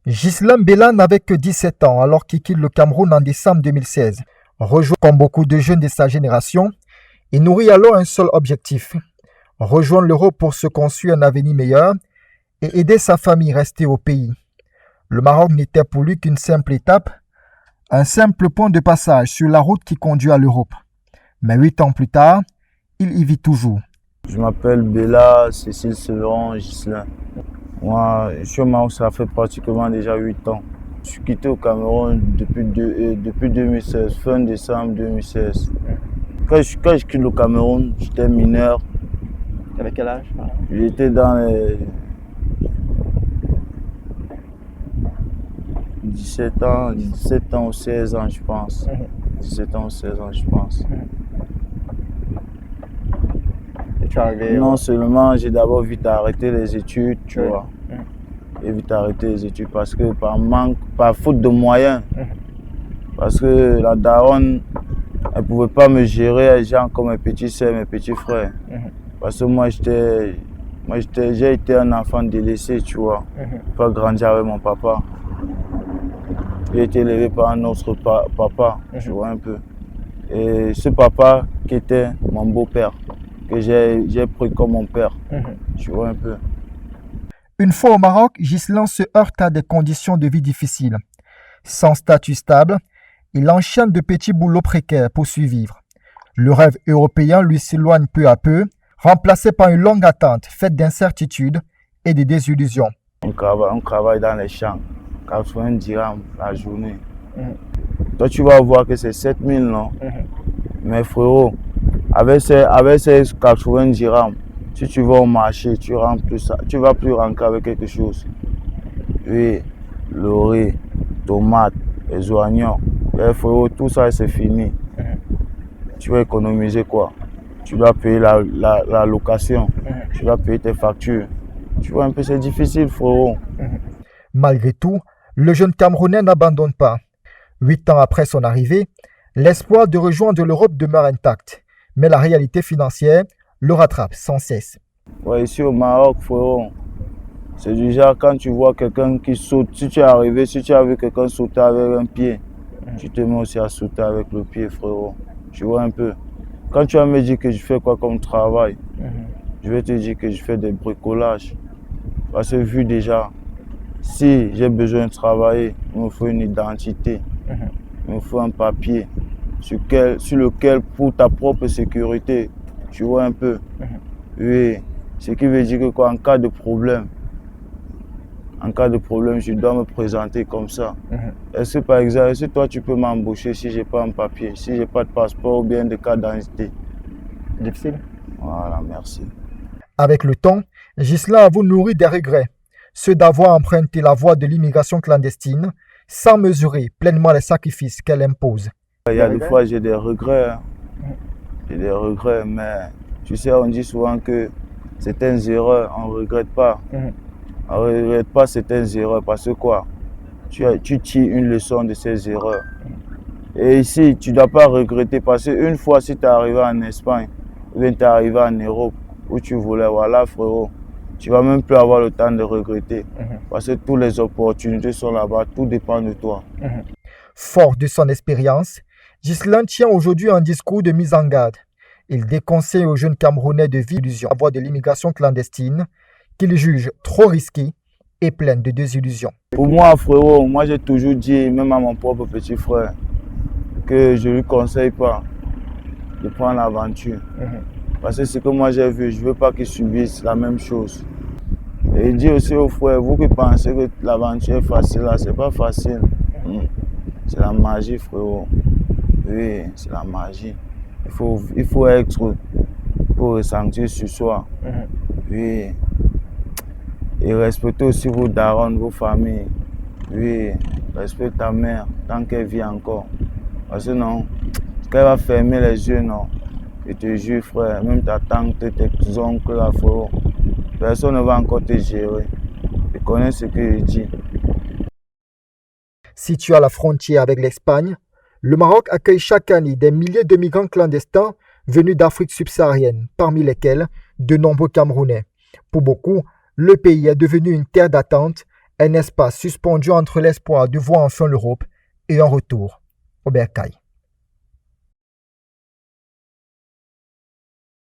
Ghislain Bella n'avait que 17 ans alors qu'il quitte le Cameroun en décembre 2016. Rejoint comme beaucoup de jeunes de sa génération, il nourrit alors un seul objectif, rejoindre l'Europe pour se construire un avenir meilleur et aider sa famille restée au pays. Le Maroc n'était pour lui qu'une simple étape, un simple point de passage sur la route qui conduit à l'Europe. Mais 8 ans plus tard, il y vit toujours. Je m'appelle Bella Cécile Severin Ghislain. Moi, je suis au Maroc, ça fait pratiquement déjà 8 ans. Je suis quitté au Cameroun depuis 2016, fin décembre 2016. Quand je quitte le Cameroun, j'étais mineur. Tu avais quel âge? J'étais dans les 17 ans ou 16 ans, je pense. 17 ans ou 16 ans, je pense. Et tu es arrivé Non seulement j'ai d'abord vite arrêté les études, tu vois. J'ai vite arrêté les études parce que par faute de moyens. Parce que la daronne, elle ne pouvait pas me gérer genre comme mes petits sœurs, mes petits frères. Parce que moi, j'ai été un enfant délaissé, tu vois. Pas grandi avec mon papa. J'ai été élevé par un autre papa, tu vois un peu. Et ce papa qui était mon beau-père, que j'ai pris comme mon père, tu vois un peu. Une fois au Maroc, Ghislain se heurte à des conditions de vie difficiles. Sans statut stable, il enchaîne de petits boulots précaires pour survivre. Le rêve européen lui s'éloigne peu à peu, remplacé par une longue attente faite d'incertitudes et de désillusions. On travaille dans les champs, 80 dirhams la journée. Toi, tu vas voir que c'est 7000, non? Mais frérot, avec ces 80 dirhams, si tu vas au marché, tu vas plus rentrer avec quelque chose. Oui, le riz, tomates, les oignons, mais frérot, tout ça c'est fini. Tu vas économiser quoi? Tu dois payer la location, tu dois payer tes factures. Tu vois un peu, c'est difficile, frérot. Malgré tout, le jeune Camerounais n'abandonne pas. 8 ans après son arrivée, l'espoir de rejoindre l'Europe demeure intact. Mais la réalité financière le rattrape sans cesse. Ouais, ici au Maroc, frérot, c'est du genre quand tu vois quelqu'un qui saute, si tu as vu quelqu'un sauter avec un pied, tu te mets aussi à sauter avec le pied, frérot. Tu vois un peu. Quand tu vas me dire que je fais quoi comme travail, je vais te dire que je fais des bricolages. Parce que vu déjà, si j'ai besoin de travailler, il me faut une identité, il me faut un papier sur lequel, pour ta propre sécurité, tu vois un peu. Oui, ce qui veut dire que quoi, en cas de problème, je dois me présenter comme ça. Est-ce que par exemple, est-ce que toi tu peux m'embaucher si je n'ai pas un papier, si je n'ai pas de passeport ou bien de carte d'identité? Difficile? Voilà, merci. Avec le temps, Ghislain avoue nourrir des regrets, ceux d'avoir emprunté la voie de l'immigration clandestine sans mesurer pleinement les sacrifices qu'elle impose. Il y a des fois j'ai des regrets, j'ai des regrets, mais tu sais, on dit souvent que certaines erreurs, on ne regrette pas. On ne regrette pas certaines erreurs parce que quoi, tu tires une leçon de ces erreurs. Et ici, tu ne dois pas regretter parce qu'une fois, si tu es arrivé en Espagne, ou bien tu es arrivé en Europe, où tu voulais, voilà frérot, tu ne vas même plus avoir le temps de regretter. Parce que toutes les opportunités sont là-bas, tout dépend de toi. Fort de son expérience, Ghislain tient aujourd'hui un discours de mise en garde. Il déconseille aux jeunes Camerounais de vivre la voie de l'immigration clandestine, qu'il juge trop risquée et pleine de désillusions. Pour moi, frérot, moi j'ai toujours dit, même à mon propre petit frère, que je ne lui conseille pas de prendre l'aventure. Parce que ce que moi j'ai vu, je ne veux pas qu'ils subissent la même chose. Et il dit aussi aux frères, vous qui pensez que l'aventure est facile, là, c'est pas facile. C'est la magie, frérot. Oui, c'est la magie. Il faut être pour ressentir sur soi. Oui. Et respecter aussi vos darons, vos familles. Oui, respecte ta mère tant qu'elle vit encore. Parce que non, qu'elle va fermer les yeux, non. Je te jure, frère, même ta tante, tes oncles, là, frérot, personne ne va encore te gérer. Je connais ce que je dis. Situé à la frontière avec l'Espagne, le Maroc accueille chaque année des milliers de migrants clandestins venus d'Afrique subsaharienne, parmi lesquels de nombreux Camerounais. Pour beaucoup, le pays est devenu une terre d'attente, un espace suspendu entre l'espoir de voir enfin l'Europe et un retour au bercail.